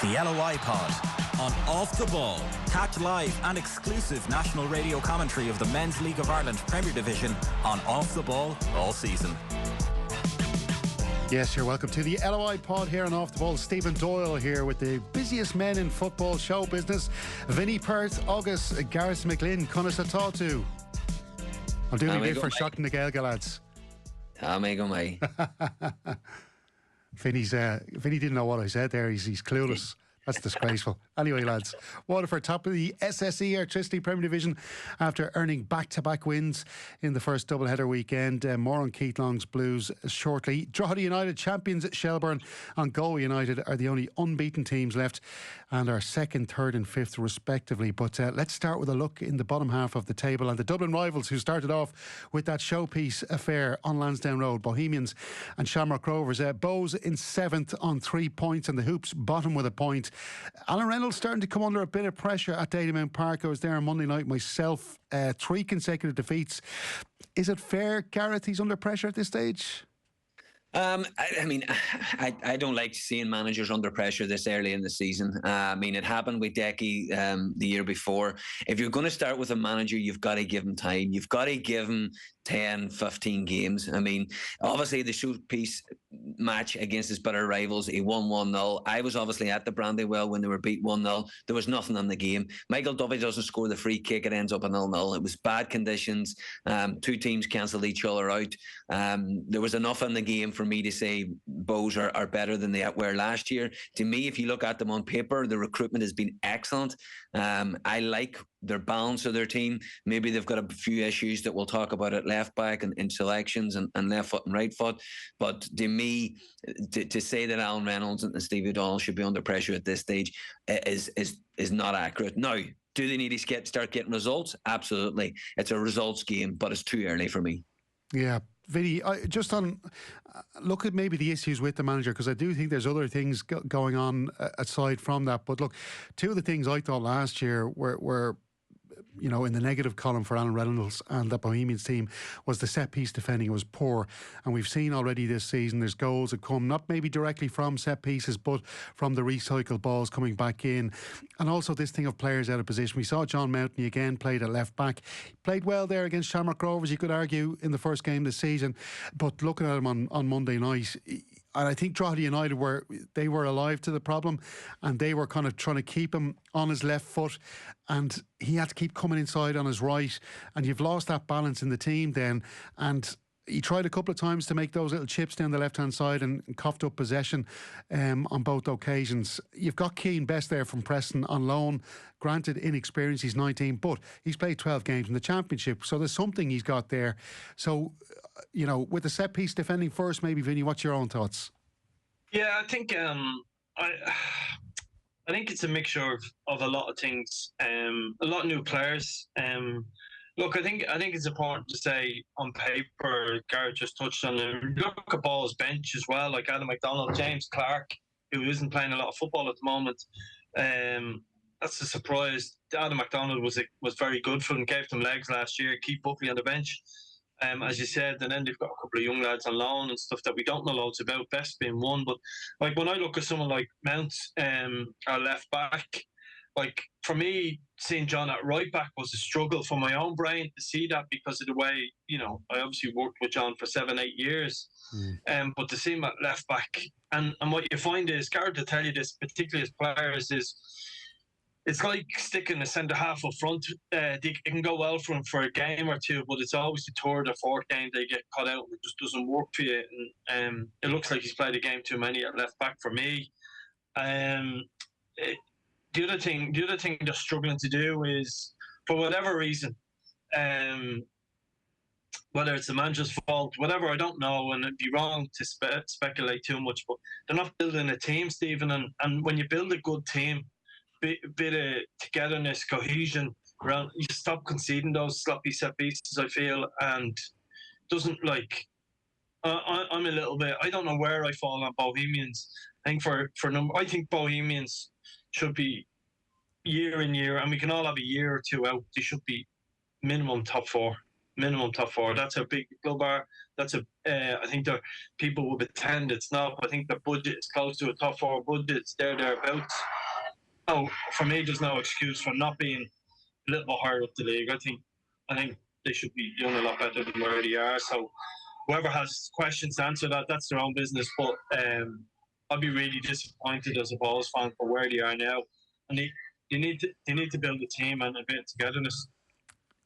The LOI Pod on Off the Ball. Catch live and exclusive national radio commentary of the Men's League of Ireland Premier Division on Off the Ball all season. Yes, you're welcome to the LOI Pod here on Off the Ball. Stephen Doyle here with the busiest men in football show business. Vinny, Perth, August, Gareth, McGlynn, Connor Tatu. I'm doing a bit for shocking the Gaelga lads. Amigo me. Vinny didn't know what I said there. He's clueless. That's disgraceful. Anyway, lads, Waterford top of the SSE Electricity Premier Division after earning back-to-back wins in the first doubleheader weekend. More on Keith Long's Blues shortly. Drogheda United champions at Shelbourne and Galway United are the only unbeaten teams left and are second, third and fifth respectively. But let's start with a look in the bottom half of the table and the Dublin rivals who started off with that showpiece affair on Lansdowne Road. Bohemians and Shamrock Rovers. Bohs in 7th on 3 points and the Hoops bottom with a point. Alan Reynolds starting to come under a bit of pressure at Dalymount Park. I was there on Monday night myself. 3 consecutive defeats. Is it fair, Gareth, he's under pressure at this stage? I don't like seeing managers under pressure this early in the season. It happened with Decky the year before. If you're going to start with a manager, you've got to give him time. You've got to give him 10, 15 games. Obviously the showpiece match against his bitter rivals, he won 1-0. I was obviously at the Brandywell when they were beat 1-0. There was nothing in the game. Michael Duffy doesn't score the free kick. It ends up a 0-0. It was bad conditions. 2 teams cancelled each other out. There was enough in the game for me to say Bohs are better than they were last year. To me, if you look at them on paper, the recruitment has been excellent. I like their balance of their team. Maybe they've got a few issues that we'll talk about at left back and in selections and left foot and right foot. But to me, to say that Alan Reynolds and Stevie Doyle should be under pressure at this stage is not accurate. Now, do they need to start getting results? Absolutely. It's a results game, but it's too early for me. Yeah. Vinny, just on look at maybe the issues with the manager, because I do think there's other things going on aside from that. But look, 2 of the things I thought last year were in the negative column for Alan Reynolds and the Bohemians team was the set piece defending. It was poor, and we've seen already this season there's goals that come not maybe directly from set pieces but from the recycled balls coming back in, and also this thing of players out of position. We saw John Mountney again played at left back, played well there against Shamrock Rovers, you could argue, in the first game this season, but looking at him on Monday night, and I think Drogheda United were alive to the problem, and they were kind of trying to keep him on his left foot, and he had to keep coming inside on his right, and you've lost that balance in the team then. And he tried a couple of times to make those little chips down the left-hand side and coughed up possession on both occasions. You've got Keane Best there from Preston on loan. Granted, inexperienced, he's 19, but he's played 12 games in the Championship, so there's something he's got there. So, with the set-piece defending first, maybe, Vinny, what's your own thoughts? Yeah, I think I think it's a mixture of a lot of things. A lot of new players. Look, I think it's important to say on paper, Gareth just touched on it. Look at Ball's bench as well, like Adam McDonald, James Clark, who isn't playing a lot of football at the moment. That's a surprise. Adam McDonald was very good for them, gave them legs last year. Keith Buckley on the bench, as you said, and then they've got a couple of young lads on loan and stuff that we don't know loads about. Best being one, but like when I look at someone like Mount, our left back, like for me, seeing John at right back was a struggle for my own brain to see that, because of the way, I obviously worked with John for 7-8 years. But to see him at left back, and what you find is, Gareth will tell you this, particularly as players, is it's like sticking a centre half up front. It can go well for him for a game or two, but it's always the 3rd or 4th game they get cut out and it just doesn't work for you. And it looks like he's played a game too many at left back for me. The other thing they're struggling to do is, for whatever reason, whether it's the manager's fault, whatever, I don't know, and it'd be wrong to speculate too much, but they're not building a team, Stephen. And when you build a good team, bit of togetherness, cohesion around, you stop conceding those sloppy set pieces, I feel, and doesn't I'm a little bit, I don't know where I fall on Bohemians. I think Bohemians should be year in year, and we can all have a year or two out, they should be minimum top 4. minimum top four. That's a big club are. That's I think the people will pretend it's not. I think the budget is close to a top four budget. It's thereabouts. No, for me, there's no excuse for not being a little bit higher up the league. I think they should be doing a lot better than where they are. So whoever has questions to answer that, that's their own business. But I'd be really disappointed as a Bohs fan for where they are now. And they need to build a team and a bit of togetherness.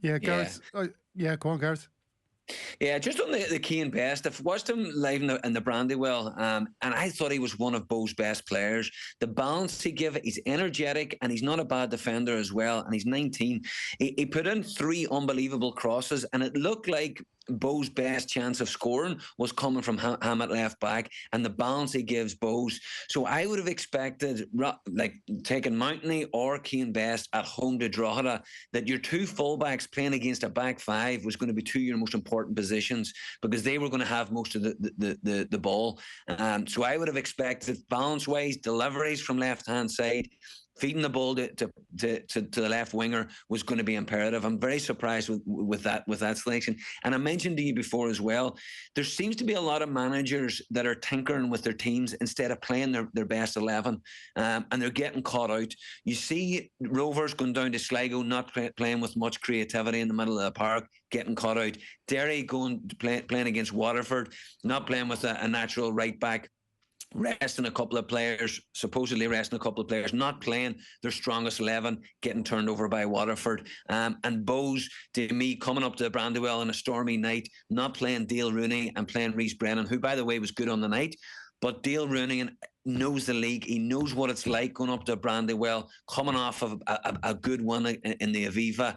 Yeah, Gareth. Yeah, go on, Gareth. Yeah, just on the Keane Best, I've watched him live in the Brandywell, and I thought he was one of Bohs' best players. The balance he gave, he's energetic, and he's not a bad defender as well, and he's 19. He put in 3 unbelievable crosses, and it looked like Bohs' best chance of scoring was coming from Ham at left back, and the balance he gives Bohs. So I would have expected, like taking Mountney or Keane Best at home to Drogheda, that your 2 fullbacks playing against a back 5 was going to be 2 of your most important positions, because they were going to have most of the ball. So I would have expected balance-wise, deliveries from left-hand side, feeding the ball to the left winger was going to be imperative. I'm very surprised with that selection. And I mentioned to you before as well, there seems to be a lot of managers that are tinkering with their teams instead of playing their best 11, and they're getting caught out. You see Rovers going down to Sligo, not playing with much creativity in the middle of the park, getting caught out. Derry playing against Waterford, not playing with a natural right back, resting a couple of players, supposedly resting a couple of players, not playing their strongest 11, getting turned over by Waterford. And Bohs, to me, coming up to Brandywell on a stormy night, not playing Dale Rooney and playing Rhys Brennan, who, by the way, was good on the night. But Dale Rooney knows the league. He knows what it's like going up to Brandywell, coming off of a good one in the Aviva,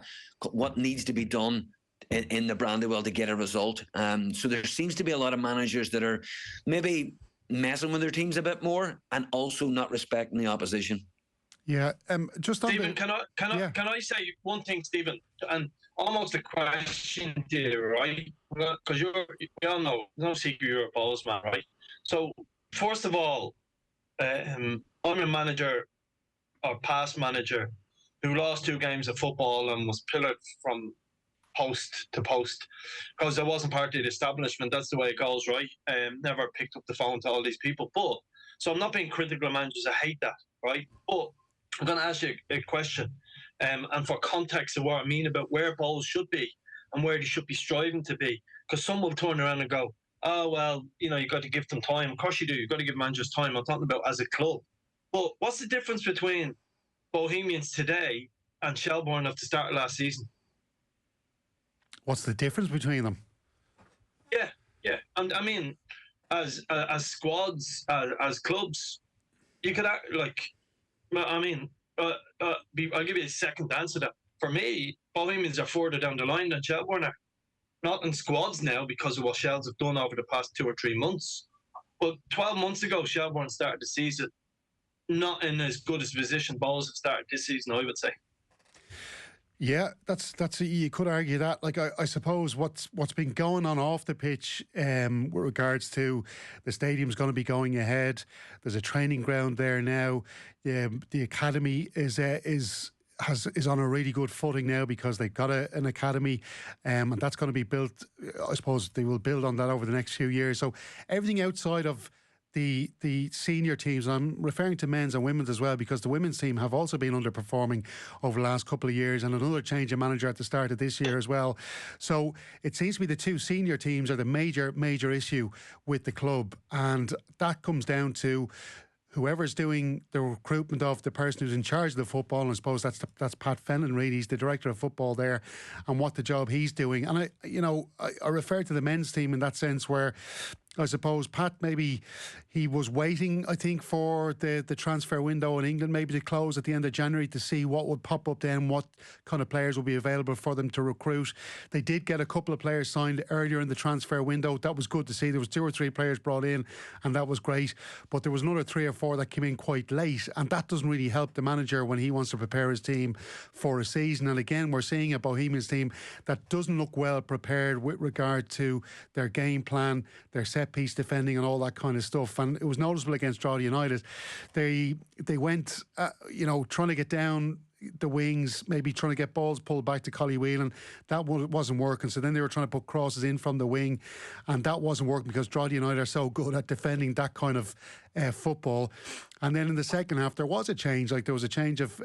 what needs to be done in the Brandywell to get a result. So there seems to be a lot of managers that are maybe messing with their teams a bit more and also not respecting the opposition. Yeah, just on Stephen, can I say one thing, Stephen, and almost a question to you, right? Because we all know, no secret you're a Bohs man, right? So first of all, I'm a manager or past manager who lost 2 games of football and was pillared from post to post because I wasn't part of the establishment. That's the way it goes, right? Never picked up the phone to all these people. But so I'm not being critical of managers. I hate that, right? But I'm going to ask you a question, and for context of what I mean about where Bohs should be and where they should be striving to be, because some will turn around and go, "Oh well, you got to give them time." Of course you do. You've got to give managers time. I'm talking about as a club. But what's the difference between Bohemians today and Shelbourne at the start of last season? What's the difference between them? Yeah. And I mean, as squads, as clubs, you could act like. I mean, I'll give you a second to answer that. For me, Bohemians are further down the line than Shelbourne are. Not in squads now because of what Shells have done over the past 2 or 3 months. But 12 months ago, Shelbourne started the season not in as good a position Bohs have started this season, I would say. Yeah, that's you could argue that. Like I suppose what's been going on off the pitch with regards to the stadium's going to be going ahead. There's a training ground there now. The academy is on a really good footing now because they've got an academy, and that's going to be built. I suppose they will build on that over the next few years. So everything outside of the senior teams, I'm referring to men's and women's as well, because the women's team have also been underperforming over the last couple of years, and another change of manager at the start of this year as well. So it seems to be the 2 senior teams are the major issue with the club, and that comes down to whoever's doing the recruitment of the person who's in charge of the football, and I suppose that's Pat Fenlon, really. He's the director of football there, and what the job he's doing. And I refer to the men's team in that sense, where I suppose Pat, maybe he was waiting, I think, for the transfer window in England maybe to close at the end of January to see what would pop up then, what kind of players would be available for them to recruit. They did get a couple of players signed earlier in the transfer window. That was good to see. There was 2 or 3 players brought in, and that was great. But there was another 3 or 4 that came in quite late, and that doesn't really help the manager when he wants to prepare his team for a season. And again, we're seeing a Bohemians team that doesn't look well prepared with regard to their game plan, their set-piece defending and all that kind of stuff. And it was noticeable against Drogheda United. They went, trying to get down the wings, maybe trying to get balls pulled back to Collie Whelan. That wasn't working. So then they were trying to put crosses in from the wing, and that wasn't working because Drogheda United are so good at defending that kind of football. And then in the second half, there was a change. Like, there was a change of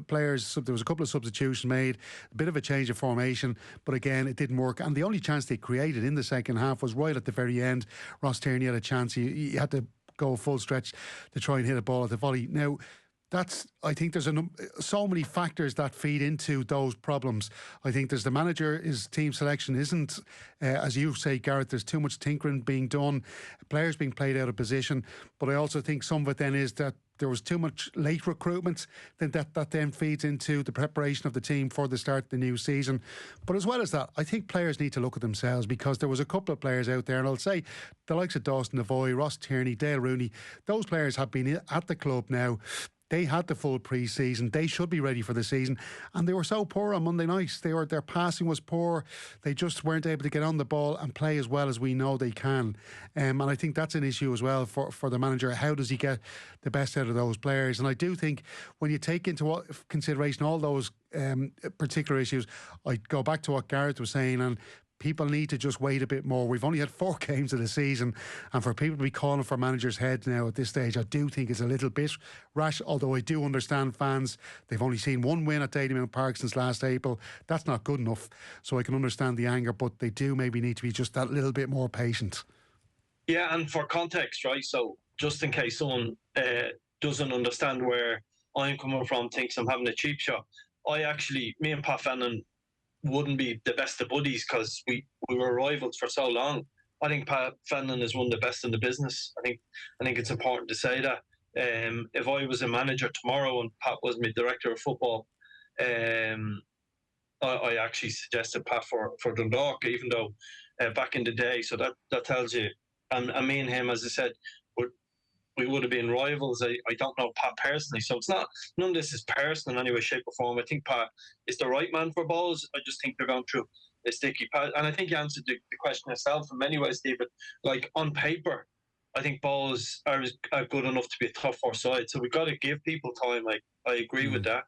players. There was a couple of substitutions made, a bit of a change of formation, but again, it didn't work. And the only chance they created in the second half was right at the very end. Ross Tierney had a chance. He had to go full stretch to try and hit a ball at the volley. Now, I think there's so many factors that feed into those problems. I think there's the manager, his team selection isn't, as you say, Gareth, there's too much tinkering being done, players being played out of position. But I also think some of it then is that there was too much late recruitment, then that then feeds into the preparation of the team for the start of the new season. But as well as that, I think players need to look at themselves, because there was a couple of players out there, and I'll say the likes of Dawson Devoy, Ross Tierney, Dale Rooney, those players have been at the club now. They had the full pre-season. They should be ready for the season. And they were so poor on Monday night. Their passing was poor. They just weren't able to get on the ball and play as well as we know they can. And I think that's an issue as well for the manager. How does he get the best out of those players? And I do think when you take into consideration all those particular issues, I go back to what Gareth was saying, and people need to just wait a bit more. We've only had 4 games of the season, and for people to be calling for managers' heads now at this stage, I do think it's a little bit rash, although I do understand fans. They've only seen 1 win at Dalymount Park since last April. That's not good enough, so I can understand the anger, but they do maybe need to be just that little bit more patient. Yeah, and for context, right, so just in case someone doesn't understand where I'm coming from, thinks I'm having a cheap shot, me and Pat Fennan wouldn't be the best of buddies because we were rivals for so long. I think Pat Fennan is one of the best in the business. I think it's important to say that. If I was a manager tomorrow and Pat was my director of football, I actually suggested Pat for Dundalk, even though back in the day. So that tells you. And me and him, as I said, we would have been rivals. I don't know Pat personally, so it's not, none of this is personal in any way, shape or form. I think Pat is the right man for Bohs. I just think they're going through a sticky patch. And I think you answered the question yourself in many ways, David. Like, on paper, I think Bohs are good enough to be a top 4 side. So we've got to give people time. I agree with that.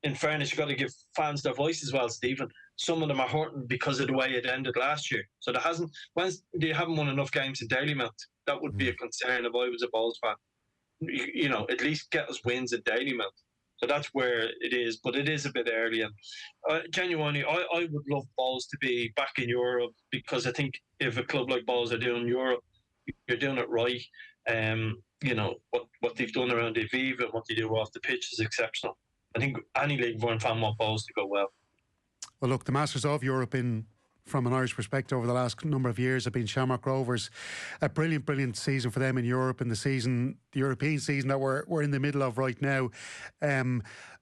In fairness, you've got to give fans their voice as well, Stephen. Some of them are hurting because of the way it ended last year. So they haven't won enough games in Dalymount. That would be a concern if I was a Bohs fan. You know, at least get us wins at Dalymount. So that's where it is. But it is a bit early. And genuinely, I would love Bohs to be back in Europe, because I think if a club like Bohs are doing Europe, you're doing it right. You know, what they've done around the Aviva and what they do off the pitch is exceptional. I think any League One fan wants Bohs to go well. Well, look, the Masters of Europe from an Irish perspective over the last number of years have been Shamrock Rovers. A brilliant season for them in Europe, in the European season that we're in the middle of right now.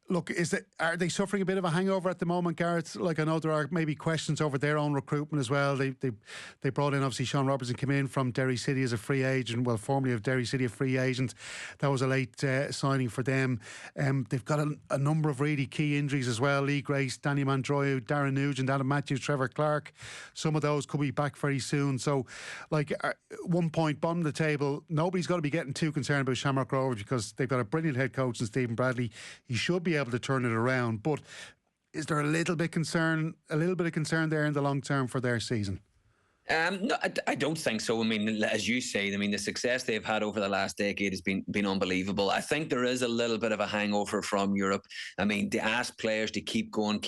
Look, are they suffering a bit of a hangover at the moment, Gareth? Like, I know there are maybe questions over their own recruitment as well. They brought in, obviously, Sean Robertson came in from Derry City as a free agent, well, formerly of Derry City, a free agent. That was a late signing for them. They've got a number of really key injuries as well. Lee Grace, Danny Mandroiu, Darren Nugent, Adam Matthews, Trevor Clark. Some of those could be back very soon. So, like, 1 point, bottom of the table, nobody's got to be getting too concerned about Shamrock Rovers, because they've got a brilliant head coach in Stephen Bradley. He should be able to turn it around, but is there a little bit of concern there in the long term for their season? No, I don't think so. I mean, as you say, the success they've had over the last decade has been unbelievable. I think there is a little bit of a hangover from Europe. I mean, they ask players to keep going.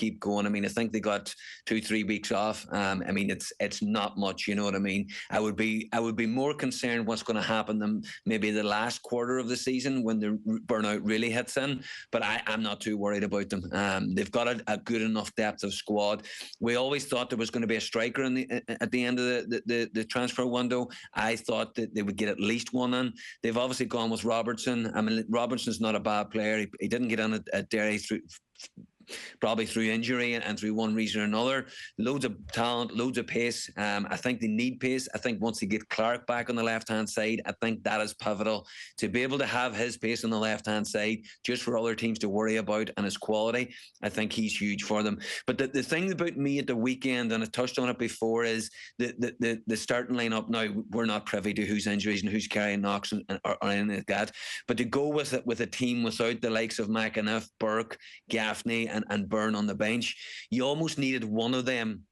I mean, I think they got 2-3 weeks off. I mean, it's not much, you know what I mean? I would be more concerned what's going to happen than maybe the last quarter of the season when the burnout really hits in. But I'm not too worried about them. They've got a good enough depth of squad. We always thought there was going to be a striker at the end of the transfer window. I thought that they would get at least one in. They've obviously gone with Robertson. I mean, Robertson's not a bad player. He didn't get on at Derry probably through injury and through one reason or another. Loads of talent, loads of pace. I think they need pace. I think once they get Clark back on the left-hand side, I think that is pivotal. To be able to have his pace on the left-hand side, just for other teams to worry about, and his quality, I think he's huge for them. But the thing about me at the weekend, and I touched on it before, is the starting lineup. Now, we're not privy to whose injuries and who's carrying knocks or anything like that. But to go with it with a team without the likes of McAnuff, Burke, Gaffney, and Byrne on the bench, you almost needed one of them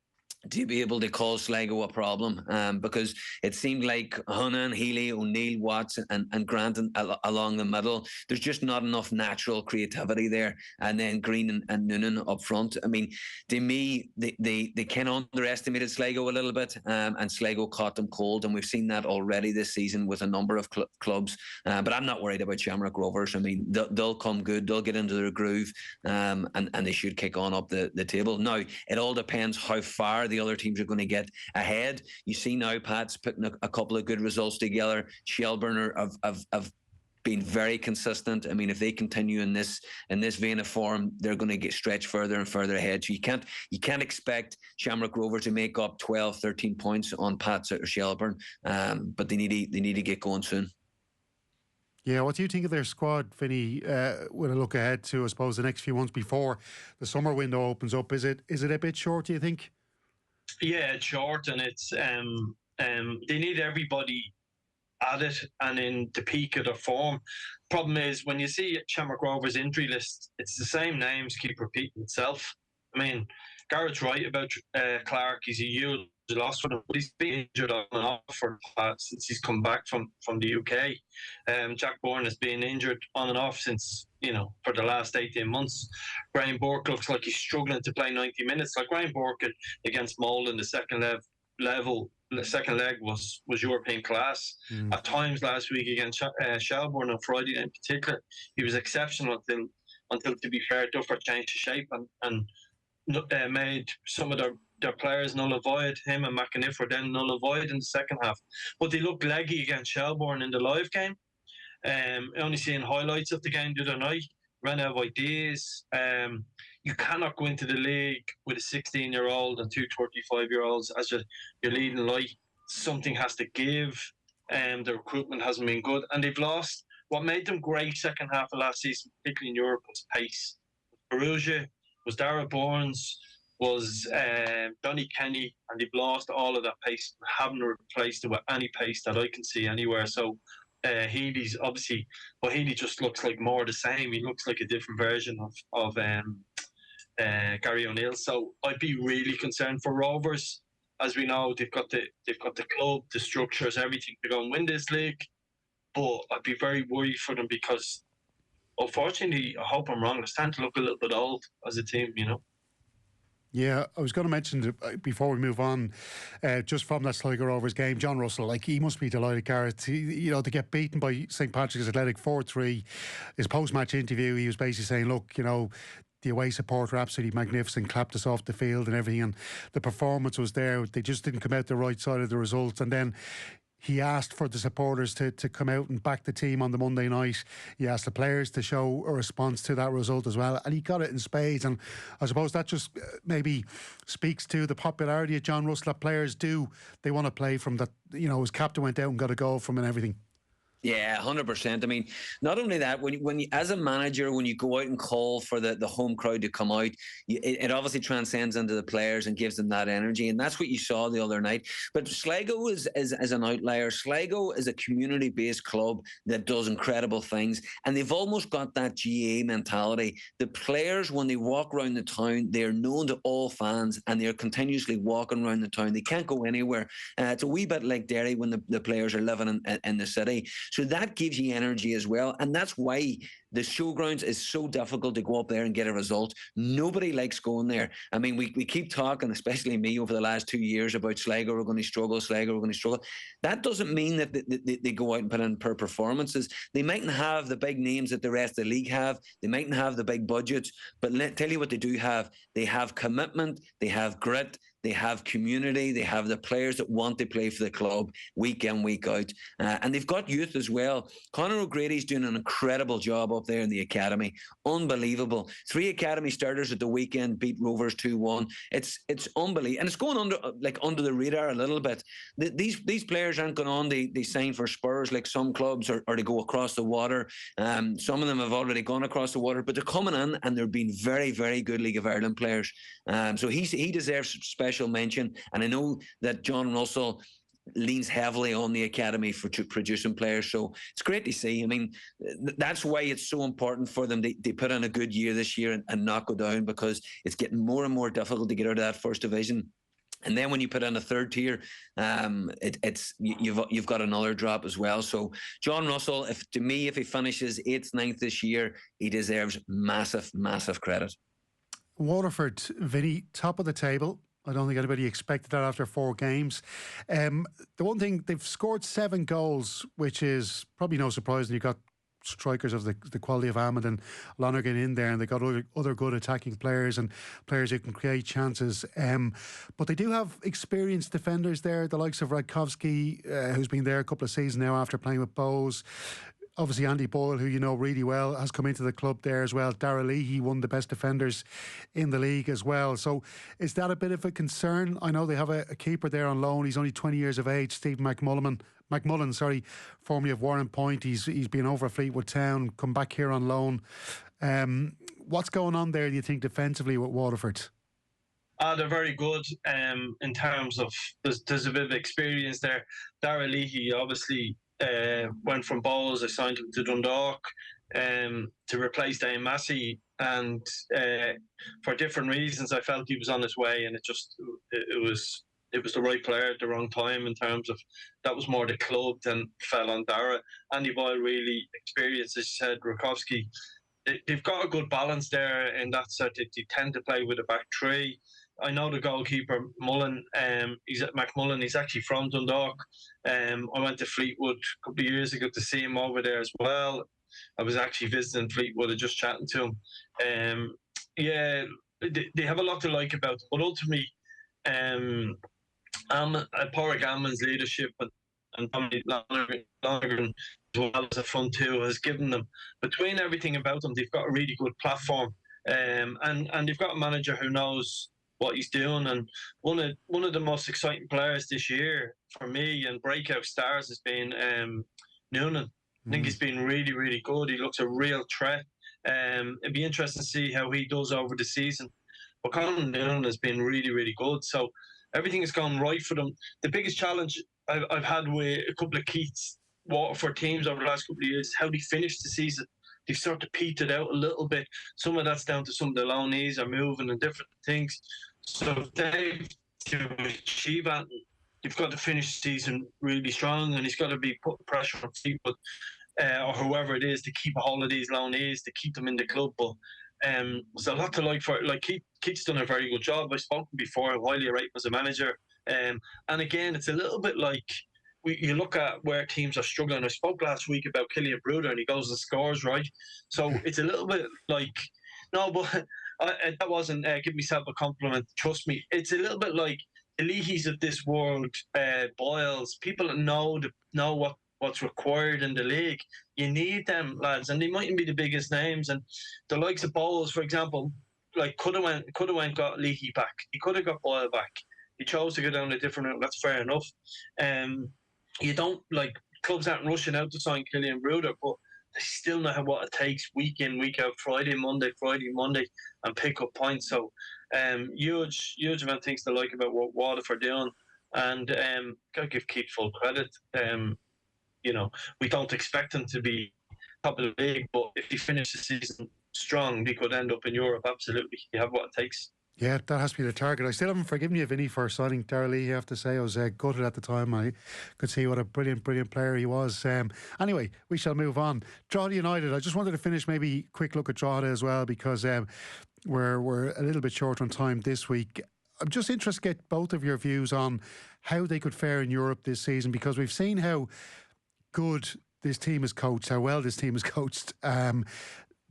to be able to cause Sligo a problem, because it seemed like Hunan, Healy, O'Neill, Watts and Grant along the middle, there's just not enough natural creativity there. And then Green and Noonan up front. I mean, to me, they kind of underestimated Sligo a little bit, and Sligo caught them cold, and we've seen that already this season with a number of clubs. But I'm not worried about Shamrock Rovers. I mean, they'll come good, they'll get into their groove, and they should kick on up the table. Now, it all depends how far the other teams are going to get ahead. You see now Pat's putting a couple of good results together. Shelburne have been very consistent. I mean, if they continue in this vein of form, they're going to get stretched further and further ahead. So you can't expect Shamrock Rovers to make up 12, 13 points on Pat's or Shelburne, but they need to get going soon. Yeah, what do you think of their squad, Vinny, when I look ahead to, I suppose, the next few months before the summer window opens up? Is it a bit short, do you think? Yeah, it's short, and it's they need everybody at it and in the peak of their form. Problem is, when you see Shamrock Rovers' injury list, it's the same names keep repeating itself. I mean, Gareth's right about Clark. He's a huge loss for them, but he's been injured on and off since he's come back from the UK. Jack Bourne has been injured on and off since, for the last 18 months. Graham Burke looks like he's struggling to play 90 minutes. Like Graham Burke against Molden, the second leg was European class. At times last week against Shelburne on Friday in particular, he was exceptional until to be fair, Duffer changed his shape and made some of their players null and void. Him and McAniff were then null and void in the second half. But they looked leggy against Shelburne in the live game. Only seeing highlights of the game the other night. Ran out of ideas. You cannot go into the league with a 16-year-old and two 35-year-olds as your leading light. Something has to give. The recruitment hasn't been good. And they've lost. What made them great second half of last season, particularly in Europe, was pace. Perugia, was Dara Burns, was Donny Kenny, and they've lost all of that pace. Haven't replaced it with any pace that I can see anywhere. So Healy's obviously, but Healy just looks like more the same. He looks like a different version of Gary O'Neill. So I'd be really concerned for Rovers. As we know, they've got the club, the structures, everything to go and win this league. But I'd be very worried for them because, unfortunately, I hope I'm wrong, they're starting to look a little bit old as a team, Yeah, I was going to mention before we move on, just from that Sligo Rovers game, John Russell, he must be delighted, Gareth, to get beaten by St Patrick's Athletic 4-3. His post-match interview, he was basically saying, look, the away support were absolutely magnificent, clapped us off the field and everything, and the performance was there. They just didn't come out the right side of the results. And then he asked for the supporters to come out and back the team on the Monday night. He asked the players to show a response to that result as well, and he got it in spades. And I suppose that just maybe speaks to the popularity of John Russell, that players they want to play from that. His captain went out and got a goal from and everything. Yeah, 100%. I mean, not only that, when you, as a manager, when you go out and call for the home crowd to come out, it obviously transcends into the players and gives them that energy, and that's what you saw the other night. But Sligo is an outlier. Sligo is a community-based club that does incredible things, and they've almost got that GA mentality. The players, when they walk around the town, they are known to all fans, and they are continuously walking around the town. They can't go anywhere. It's a wee bit like Derry when the players are living in the city. So that gives you energy as well. And that's why the showgrounds is so difficult to go up there and get a result. Nobody likes going there. I mean, we keep talking, especially me, over the last 2 years about Sligo are going to struggle, Sligo are going to struggle. That doesn't mean that they go out and put in per performances. They mightn't have the big names that the rest of the league have. They mightn't have the big budgets. But tell you what they do have. They have commitment. They have grit. they have community, they have the players that want to play for the club week in, week out, and they've got youth as well. Conor O'Grady's doing an incredible job up there in the academy. Unbelievable. 3 academy starters at the weekend beat Rovers 2-1. It's unbelievable, and it's going under the radar a little bit. These players aren't going on. They sign for Spurs like some clubs, or they go across the water. Some of them have already gone across the water, but they're coming in and they're being very, very good League of Ireland players. So he deserves special mention, and I know that John Russell leans heavily on the academy for producing players, so it's great to see. I mean, that's why it's so important for them. They put in a good year this year and not go down, because it's getting more and more difficult to get out of that first division. And then when you put in a third tier, you've got another drop as well. So John Russell, if he finishes 8th, 9th this year, he deserves massive, massive credit. Waterford, Vinny, top of the table. I don't think anybody expected that after 4 games. The one thing, they've scored 7 goals, which is probably no surprise when you've got strikers of the quality of Ahmed and Lonergan in there, and they've got other good attacking players and players who can create chances. But they do have experienced defenders there, the likes of Radkowski, who's been there a couple of seasons now after playing with Bohs. Obviously, Andy Boyle, who you know really well, has come into the club there as well. Dara Leahy, one of the best defenders in the league as well. So is that a bit of a concern? I know they have a keeper there on loan. He's only 20 years of age, Stephen McMullen, formerly of Warren Point. He's been over at Fleetwood Town, come back here on loan. What's going on there, do you think, defensively with Waterford? They're very good in terms of, there's a bit of experience there. Dara Leahy, obviously, went from Bohs. I signed him to Dundalk to replace Dane Massey, and for different reasons I felt he was on his way, and it was the right player at the wrong time. In terms of, that was more the club than fell on Dara. Andy Boyle really experienced, as you said. Rakowski, they've got a good balance there in that set. They tend to play with a back 3. I know the goalkeeper Mullen. He's at McMullen. He's actually from Dundalk. I went to Fleetwood a couple of years ago to see him over there as well. I was actually visiting Fleetwood and just chatting to him. They have a lot to like about them, but ultimately, Porrick Ammon's leadership and Tommy Lonergan as well as a front 2 has given them, between everything about them, they've got a really good platform, and they've got a manager who knows what he's doing. And one of the most exciting players this year for me, and breakout stars, has been Noonan. I think he's been really, really good. He looks a real threat. It'd be interesting to see how he does over the season. But Conor Noonan has been really, really good. So everything has gone right for them. The biggest challenge I've had with a couple of Keith's Waterford teams over the last couple of years is how they finished the season. They've sort of petered out a little bit. Some of that's down to some of the loanees are moving and different things. So if they've to achieve that, you've got to finish the season really strong, and he's got to be putting pressure on Fleetwood or whoever it is to keep a hold of these loanees, to keep them in the club. But there's a lot to like for it. Like Keith's done a very good job. I've spoken before how highly I rate him as a manager. And again, it's a little bit like you look at where teams are struggling. I spoke last week about Killian Bruder, and he goes and scores, right? So it's a little bit like, no, but that wasn't give myself a compliment. Trust me, it's a little bit like the Leahys of this world, Boyles, people that know what's required in the league. You need them lads, and they mightn't be the biggest names. And the likes of Bowles, for example, like could have went got Leahy back. He could have got Boyle back. He chose to go down a different route. That's fair enough. You don't, like, clubs aren't rushing out to sign Killian Bruder, but they still know what it takes week in, week out, Friday, Monday, and pick up points. So huge amount of things to like about what Waterford are doing. And got to give Keith full credit. We don't expect him to be top of the league, but if he finishes the season strong, he could end up in Europe. Absolutely. You have what it takes. Yeah, that has to be the target. I still haven't forgiven you, Vinny, for signing Dara Leahy, I have to say. I was gutted at the time. I could see what a brilliant player he was. Anyway, we shall move on. Drogheda United, I just wanted to finish maybe a quick look at Drogheda as well, because we're a little bit short on time this week. I'm just interested to get both of your views on how they could fare in Europe this season, because we've seen how good this team is coached, how well this team is coached.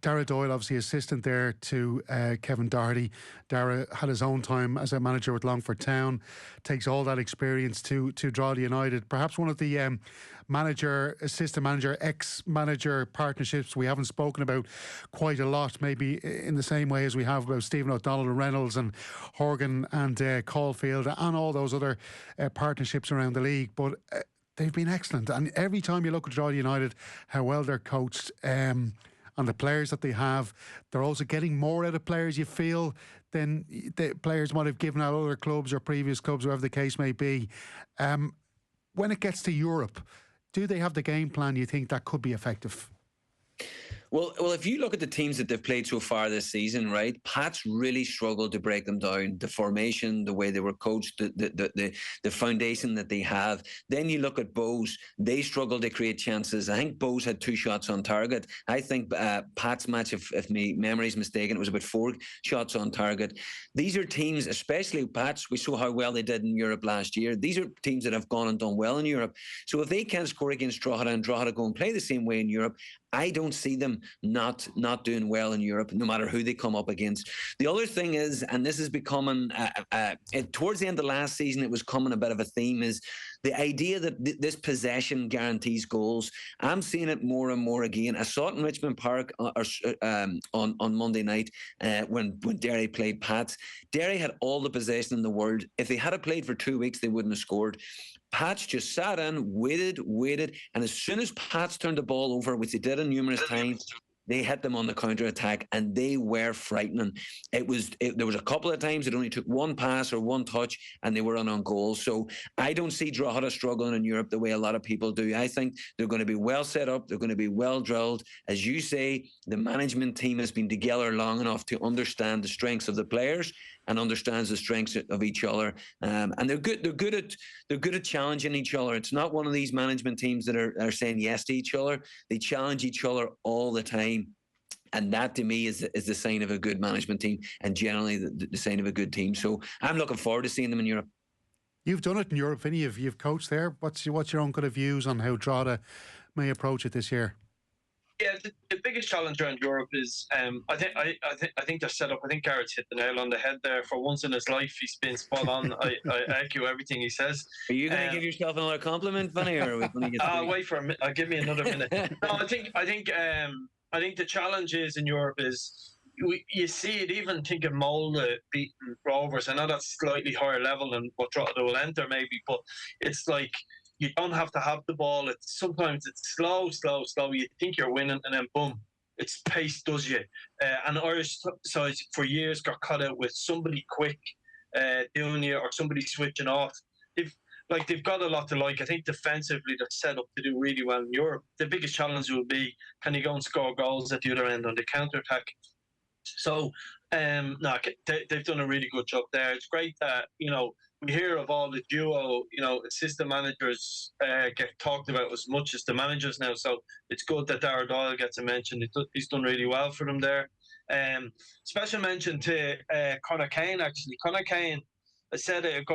Dara Doyle, obviously assistant there to Kevin Doherty. Dara had his own time as a manager with Longford Town, takes all that experience to Drogheda United. Perhaps one of the manager, assistant manager, ex-manager partnerships we haven't spoken about quite a lot, maybe in the same way as we have about Stephen O'Donnell and Reynolds and Horgan and Caulfield and all those other partnerships around the league. But they've been excellent. And every time you look at Drogheda United, how well they're coached, and the players that they have, they're also getting more out of players, you feel, than the players might have given out other clubs or previous clubs, whatever the case may be. When it gets to Europe, do they have the game plan you think that could be effective? Well, if you look at the teams that they've played so far this season, right, Pats really struggled to break them down. The formation, the way they were coached, the foundation that they have. Then you look at Bohs, they struggled to create chances. I think Bohs had 2 shots on target. I think Pats match, if my memory is mistaken, it was about 4 shots on target. These are teams, especially Pats, we saw how well they did in Europe last year. These are teams that have gone and done well in Europe. So if they can't score against Drogheda and Drogheda go and play the same way in Europe, I don't see them not doing well in Europe, no matter who they come up against. The other thing is, and this is becoming, towards the end of last season, it was coming a bit of a theme, is the idea that this possession guarantees goals. I'm seeing it more and more again. I saw it in Richmond Park on Monday night when Derry played Pats. Derry had all the possession in the world. If they had played for 2 weeks, they wouldn't have scored. Pats just sat in, waited, and as soon as Pats turned the ball over, which they did numerous times, they hit them on the counter-attack, and they were frightening. There was a couple of times it only took 1 pass or 1 touch, and they were on goal. So I don't see Drogheda struggling in Europe the way a lot of people do. I think they're going to be well set up. They're going to be well drilled. As you say, the management team has been together long enough to understand the strengths of the players and understands the strengths of each other, and they're good at challenging each other. It's not one of these management teams that are saying yes to each other. They challenge each other all the time, and that to me is the sign of a good management team, and generally the sign of a good team. So I'm looking forward to seeing them in Europe. You've done it in Europe, Vinny. You've coached there. What's your own kind of views on how Drogheda may approach it this year? Yeah, the biggest challenge around Europe is I think they're set up. I think Gareth hit the nail on the head there. For once in his life, he's been spot on. I echo everything he says. Are you going to give yourself another compliment, Vinny, or are we going to get? Wait for a minute. Give me another minute. No, I think the challenge is in Europe is you see it. Even think of Molde beating Rovers. I know that's slightly higher level than what Drogheda will enter, maybe, but it's like, you don't have to have the ball. Sometimes it's slow. You think you're winning, and then boom, it's pace does you. And Irish sides for years got caught out with somebody quick doing you, or somebody switching off. They've got a lot to like. I think defensively they're set up to do really well in Europe. The biggest challenge will be, can you go and score goals at the other end on the counter attack? So they've done a really good job there. It's great that we hear of all the duo, assistant managers get talked about as much as the managers now. So it's good that Dara Doyle gets a mention. He's done really well for them there. Special mention to Conor Kane, actually. Conor Kane, I said it,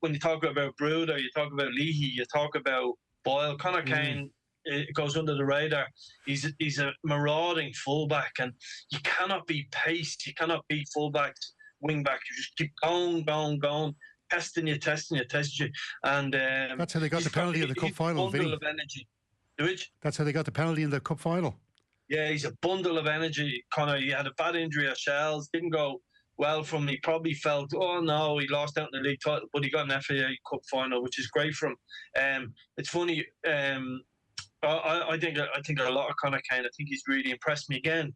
when you talk about Bruder, you talk about Leahy, you talk about Boyle. Conor Kane, it goes under the radar. He's a marauding fullback, and you cannot beat pace. You cannot beat fullbacks, wing-back. You just keep going. Testing you, and that's how they got the penalty in the cup final. Bundle of energy. That's how they got the penalty in the cup final. Yeah, he's a bundle of energy. Conor, he had a bad injury at Shells, didn't go well from him. He probably felt, oh no, he lost out in the league title, but he got an FAA Cup final, which is great for him. It's funny. I think a lot of Conor Kane. I think he's really impressed me again.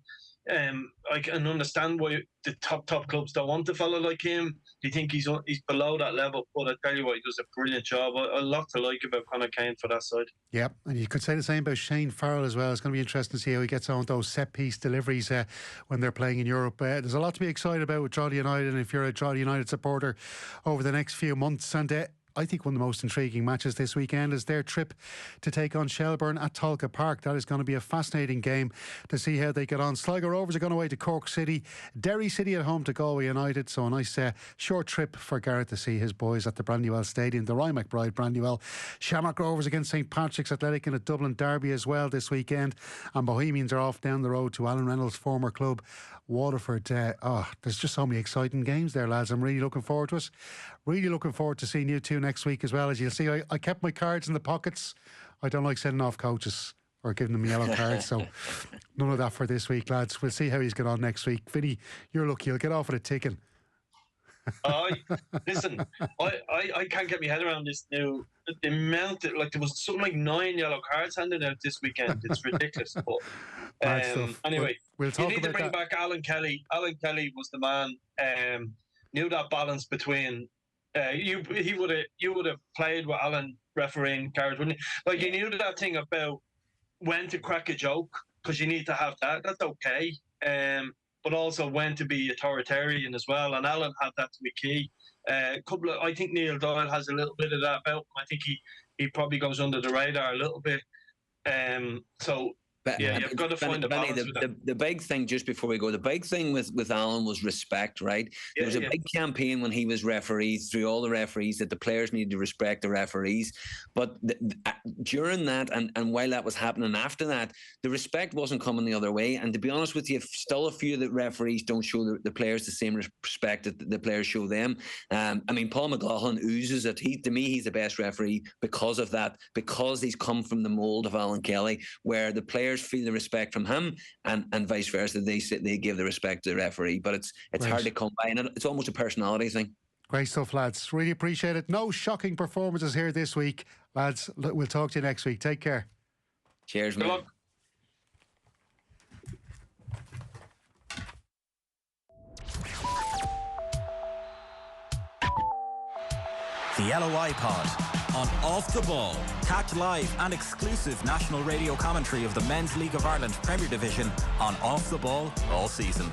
I can understand why the top clubs don't want to follow like him. They think he's below that level, but I tell you what, he does a brilliant job. A lot to like about Conor Kane for that side. Yeah, and you could say the same about Shane Farrell as well. It's going to be interesting to see how he gets on with those set-piece deliveries when they're playing in Europe. There's a lot to be excited about with Drogheda United, and if you're a Drogheda United supporter over the next few months. And I think one of the most intriguing matches this weekend is their trip to take on Shelbourne at Tolka Park. That is going to be a fascinating game to see how they get on. Sligo Rovers are going away to Cork City, Derry City at home to Galway United. So a nice short trip for Gareth to see his boys at the Brandywell Stadium, the Ryan McBride Brandywell. Shamrock Rovers against St Patrick's Athletic in a Dublin derby as well this weekend. And Bohemians are off down the road to Alan Reynolds' former club, Waterford. There's just so many exciting games there, lads. I'm really looking forward to it. Really looking forward to seeing you two next week as well. As you'll see, I kept my cards in the pockets. I don't like sending off coaches or giving them yellow cards, so none of that for this week, lads. We'll see how he's get on next week. Vinny, you're lucky. You'll get off with a ticking. Listen, I can't get my head around this now. The amount that, like, there was something like 9 yellow cards handed out this weekend. It's ridiculous. But anyway, we'll talk you need about to bring that. back Alan Kelly. Alan Kelly was the man. Knew that balance between you would have played with Alan refereeing cards, wouldn't you? Like, you knew that thing about when to crack a joke, because you need to have that. That's okay. But also when to be authoritarian as well. And Alan had that to be key. I think Neil Doyle has a little bit of that about him. I think he probably goes under the radar a little bit. You've got to find the balance with that. The big thing, just before we go, the big thing with Alan was respect, right? There was a big campaign when he was referees, through all the referees, that the players needed to respect the referees. But during that, and while that was happening after that, the respect wasn't coming the other way. And to be honest with you, still a few of the referees don't show the players the same respect that the players show them. Paul McLaughlin oozes it. To me, he's the best referee because of that, because he's come from the mould of Alan Kelly, where the players feel the respect from him, and vice versa. They give the respect to the referee, but it's Right. hard to come by, and it's almost a personality thing. Great stuff, lads. Really appreciate it. No shocking performances here this week, lads. We'll talk to you next week. Take care. Cheers, Good man. luck. The LOI Pod on Off the Ball. Catch live and exclusive national radio commentary of the Men's League of Ireland Premier Division on Off the Ball all season.